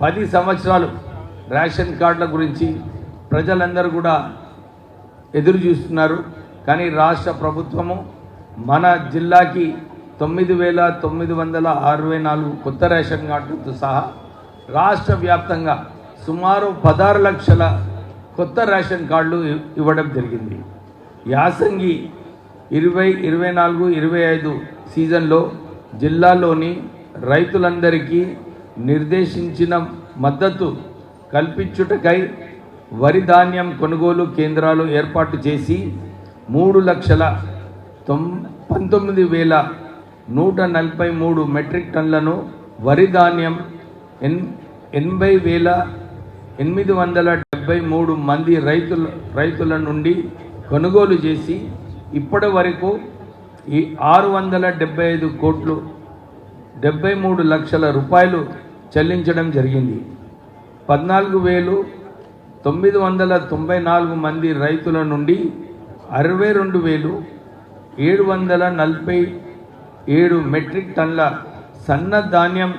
10 సంవత్సరాలు రేషన్ కార్డుల గురించి ప్రజలందరూ కూడా ఎదురు చూస్తున్నారు. కానీ రాష్ట్ర ప్రభుత్వము మన జిల్లాకి 9,964 కొత్త రేషన్ కార్డులతో సహా రాష్ట్ర వ్యాప్తంగా సుమారు 16 లక్షల కొత్త రేషన్ కార్డులు ఇవ్వడం జరిగింది. యాసంగి 2024-25 సీజన్లో జిల్లాలోని రైతులందరికీ నిర్దేశించిన మద్దతు కల్పించుటకై వరి ధాన్యం కొనుగోలు కేంద్రాలు ఏర్పాటు చేసి 3,19,143 మెట్రిక్ టన్నులను వరి ధాన్యం 80,873 మంది రైతుల నుండి కొనుగోలు చేసి ఇప్పటి వరకు ఈ 675 కోట్లు 73 లక్షల రూపాయలు చెల్లించడం జరిగింది. 14,994 మంది రైతుల నుండి 62,747 మెట్రిక్ టన్నుల సన్న ధాన్యం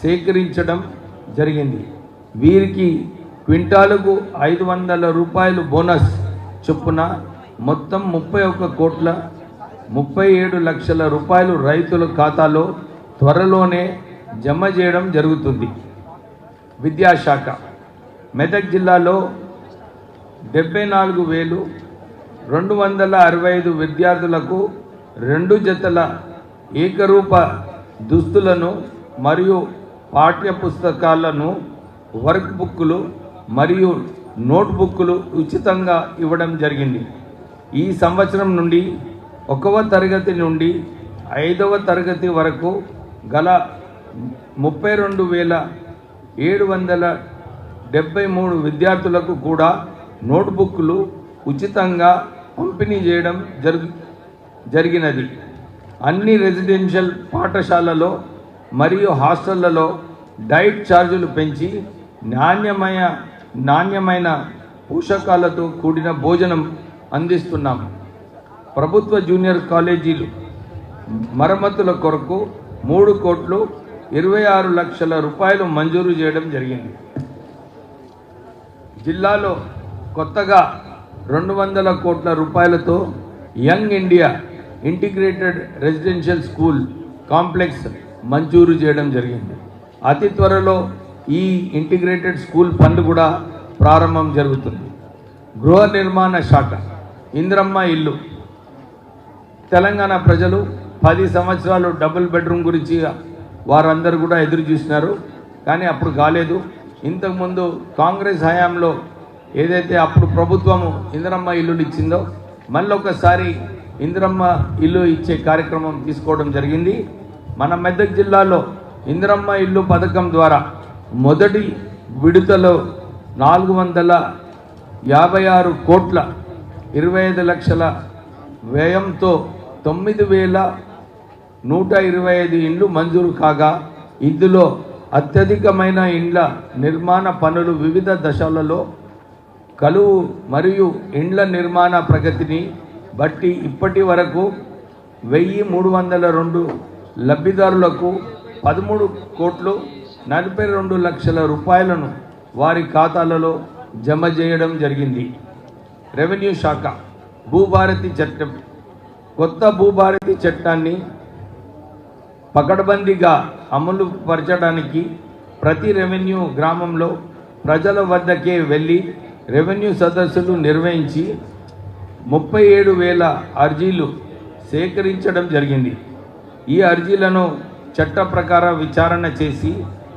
సేకరించడం జరిగింది. వీరికి క్వింటాలుకు 500 రూపాయలు బోనస్ చొప్పున మొత్తం 31,37 లక్షల రూపాయలు రైతుల ఖాతాలో త్వరలోనే జమ చేయడం జరుగుతుంది. విద్యాశాఖ మెదక్ జిల్లాలో 74,265 విద్యార్థులకు 2 జతల ఏకరూప దుస్తులను మరియు పాఠ్య పుస్తకాలను, వర్క్ బుక్కులు మరియు నోట్బుక్లు ఉచితంగా ఇవ్వడం జరిగింది. ఈ సంవత్సరం నుండి 1వ తరగతి నుండి 5వ తరగతి వరకు గల 32,773 విద్యార్థులకు కూడా నోట్బుక్లు ఉచితంగా పంపిణీ చేయడం జరిగినది. అన్ని రెసిడెన్షియల్ పాఠశాలలో మరియు హాస్టళ్లలో డైట్ ఛార్జీలు పెంచి నాణ్యమైన పోషకాలతో కూడిన భోజనం అందిస్తున్నాం. ప్రభుత్వ జూనియర్ కాలేజీలు మరమ్మతుల కొరకు 3,26 లక్షల రూపాయలు మంజూరు చేయడం జరిగింది. జిల్లాలో కొత్తగా 200 కోట్ల రూపాయలతో young India integrated residential school complex మంజూరు చేయడం జరిగింది. అతి త్వరలో ఈ ఇంటిగ్రేటెడ్ స్కూల్ ఫండ్ కూడా ప్రారంభం జరుగుతుంది. గృహ నిర్మాణ శాఖ ఇంద్రమ్మ ఇల్లు తెలంగాణ ప్రజలు 10 సంవత్సరాలు డబుల్ బెడ్రూమ్ గురించి వారందరూ కూడా ఎదురు చూసినారు. కానీ అప్పుడు కాలేదు. ఇంతకుముందు కాంగ్రెస్ హయాంలో ఏదైతే అప్పుడు ప్రభుత్వము ఇందిరమ్మ ఇల్లులు ఇచ్చిందో మళ్ళీ ఒకసారి ఇందిరమ్మ ఇల్లు ఇచ్చే కార్యక్రమం తీసుకోవడం జరిగింది. మన మెదక్ జిల్లాలో ఇందిరమ్మ ఇల్లు పథకం ద్వారా మొదటి విడతలో 456 కోట్ల 25 లక్షల వ్యయంతో 9,125 ఇండ్లు మంజూరు కాగా ఇందులో అత్యధికమైన ఇండ్ల నిర్మాణ పనులు వివిధ దశలలో కలువు మరియు ఇండ్ల నిర్మాణ ప్రగతిని బట్టి ఇప్పటి వరకు 1,302 లబ్ధిదారులకు 13,42 లక్షల రూపాయలను వారి ఖాతాలలో జమ చేయడం జరిగింది. రెవెన్యూ శాఖ భూభారతి చట్టం కొత్త భూభారతి చట్టాన్ని పకడ్బందీగా అమలు పరచడానికి ప్రతి రెవెన్యూ గ్రామంలో ప్రజల వద్దకే వెళ్ళి రెవెన్యూ సదస్సులు నిర్వహించి 37,000 అర్జీలు సేకరించడం జరిగింది. ఈ అర్జీలను చట్ట ప్రకారం విచారణ చేసి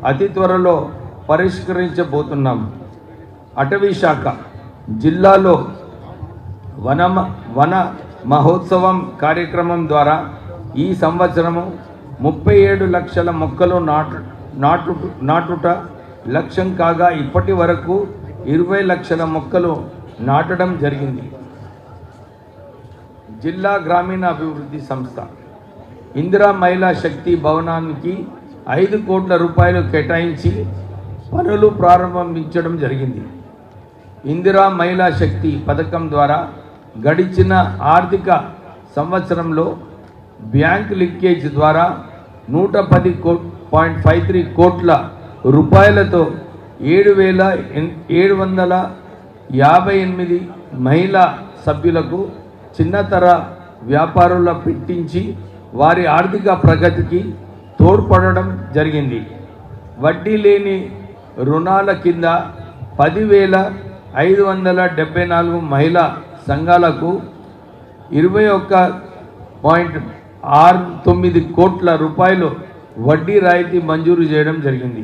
అతి త్వరలో పరిష్కరించబోతున్నాం. అటవీ శాఖ జిల్లాలో వన మహోత్సవం కార్యక్రమం ద్వారా ఈ సంవత్సరము 37 లక్షల మొక్కలు నాటుట లక్ష్యం కాగా ఇప్పటి వరకు 20 లక్షల మొక్కలు నాటడం జరిగింది. జిల్లా గ్రామీణ అభివృద్ధి సంస్థ ఇందిరా మహిళా శక్తి భవనానికి 5 కోట్ల రూపాయలు కేటాయించి పనులు ప్రారంభించడం జరిగింది. ఇందిరా మహిళా శక్తి పథకం ద్వారా గడిచిన ఆర్థిక సంవత్సరంలో బ్యాంక్ లింకేజ్ ద్వారా 110.53 కోట్ల రూపాయలతో 7,758 మహిళా సభ్యులకు చిన్నతర వ్యాపారుల పెట్టించి వారి ఆర్థిక ప్రగతికి తోడ్పడడం జరిగింది. వడ్డీ లేని రుణాల కింద 10,574 మహిళా సంఘాలకు 21.69 కోట్ల రూపాయలు వడ్డీ రాయితీ మంజూరు చేయడం జరిగింది.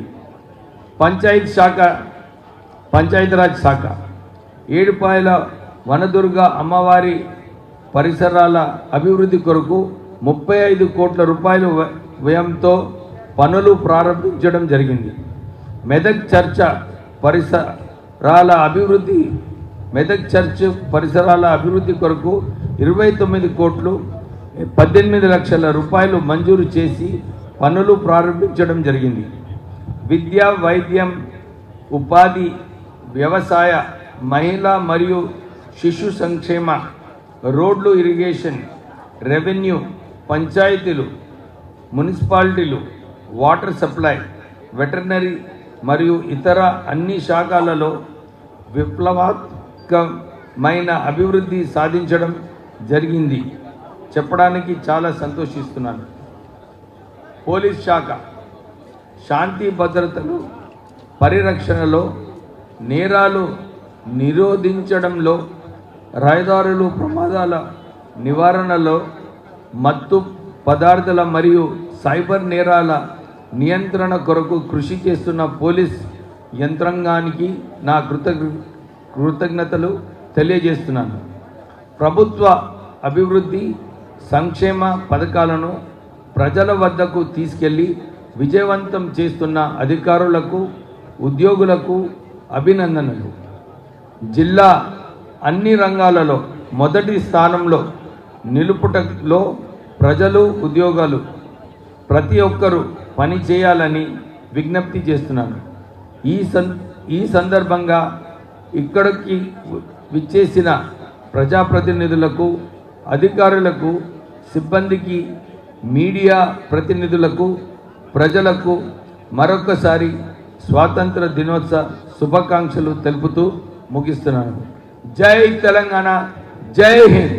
పంచాయతీరాజ్ శాఖ ఏడుపాయల వనదుర్గ అమ్మవారి పరిసరాల అభివృద్ధి కొరకు 35 కోట్ల రూపాయలు వ్యయంతో పనులు ప్రారంభించడం జరిగింది. మెదక్ చర్చ్ పరిసరాల అభివృద్ధి కొరకు 29 కోట్లు 18 లక్షల రూపాయలు మంజూరు చేసి పనులు ప్రారంభించడం జరిగింది. విద్య, వైద్యం, ఉపాధి, వ్యవసాయ, మహిళా మరియు శిశు సంక్షేమ, రోడ్లు, ఇరిగేషన్, రెవెన్యూ, పంచాయతీలు, మున్సిపాలిటీలు, వాటర్ సప్లై, వెటర్నరీ మరియు ఇతర అన్ని శాఖలలో విప్లవాత్మకమైన అభివృద్ధి సాధించడం జరిగింది చెప్పడానికి చాలా సంతోషిస్తున్నాను. పోలీస్ శాఖ శాంతి భద్రతలు పరిరక్షణలో, నేరాలు నిరోధించడంలో, రహదారులు ప్రమాదాల నివారణలో, మత్తు పదార్థాల మరియు సైబర్ నేరాల నియంత్రణ కొరకు కృషి చేస్తున్న పోలీస్ యంత్రాంగానికి నా కృతజ్ఞతలు తెలియజేస్తున్నాను. ప్రభుత్వ అభివృద్ధి సంక్షేమ పథకాలను ప్రజల వద్దకు తీసుకెళ్లి విజయవంతం చేస్తున్న అధికారులకు, ఉద్యోగులకు అభినందనలు. జిల్లా అన్ని రంగాలలో మొదటి స్థానంలో నిలుపుటలో ప్రజలు, ఉద్యోగాలు ప్రతి ఒక్కరూ పని చేయాలని విజ్ఞప్తి చేస్తున్నాను. ఈ సందర్భంగా ఇక్కడికి విచ్చేసిన ప్రజాప్రతినిధులకు, అధికారులకు, సిబ్బందికి, మీడియా ప్రతినిధులకు, ప్రజలకు మరొకసారి స్వాతంత్ర దినోత్సవ శుభాకాంక్షలు తెలుపుతూ ముగిస్తున్నాను. జై తెలంగాణ, జై హింద్.